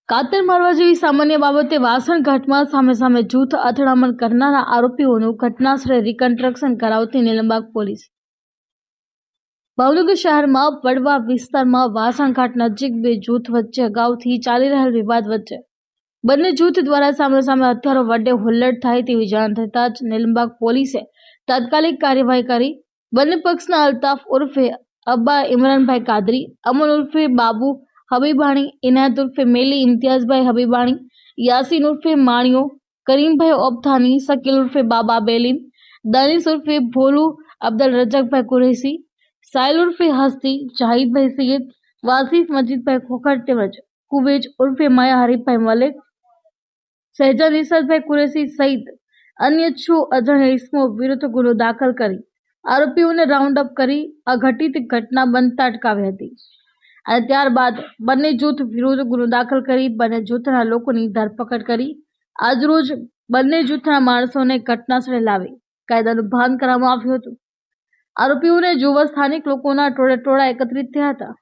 કાતર મારવા જેવી સામાન્ય બાબતે વાસણઘાટમાં સામે સામે જૂથ અથડામણ કરનારા આરોપીઓનું ઘટનાસ્થળે રિકન્સ્ટ્રક્શન કરાવતી નીલમબાગ પોલીસ। ભાવનગર શહેરમાં વડવા વિસ્તારમાં વાસણઘાટ નજીક બે જૂથ વચ્ચે અગાઉથી ચાલી રહેલ વિવાદ વચ્ચે બંને જૂથ દ્વારા સામે સામે હથિયારો વડે હુલ્લડ થાય તેવી જાણ થતાં જ નીલમબાગ પોલીસે તાત્કાલિક કાર્યવાહી કરી બંને પક્ષના અલ્તાફ ઉર્ફે અબ્બા ઇમરાનભાઈ કાદરી, અમન ઉર્ફે બાબુ હબીબાણી, ઇનાયત ઉર્ફે મેલી, ઇમ્તિયાઝભાઈ હબીબાણી, યાસીન ઉર્ફે માણિયો, કરીમભાઈ ઓબથાની, શકીલ ઉર્ફે બાબા બેલીન, દાનિશ ઉર્ફે ભોલુ, અબ્દુલ રજાકભાઈ કુરેશી, સાહિલ ઉર્ફે હસ્તી, જાહિદભાઈ સૈયદ, વાસિફ મજીદભાઈ ખોખર તેમજ કુવેજ ઉર્ફે માયા હરીફભાઈ મલેક, શહેજાદ નિશાદભાઈ કુરેશી સહિત અન્ય 6 અજાણ્યા ઇસમો વિરુદ્ધ ગુનો દાખલ કરી આરોપીઓને રાઉન્ડ અપ કરી આ ઘટિત ઘટના બનતા અટકાવી હતી અને ત્યારબાદ બંને જૂથ વિરુદ્ધ ગુનો દાખલ કરી બંને જૂથના લોકોની ધરપકડ કરી આજરોજ બંને જૂથના માણસોને ઘટનાસ્થળે લાવી કાયદાનું ભાન કરવામાં આવ્યું હતું। આરોપીઓને જોવા સ્થાનિક લોકોના ટોળે ટોળા એકત્રિત થયા હતા।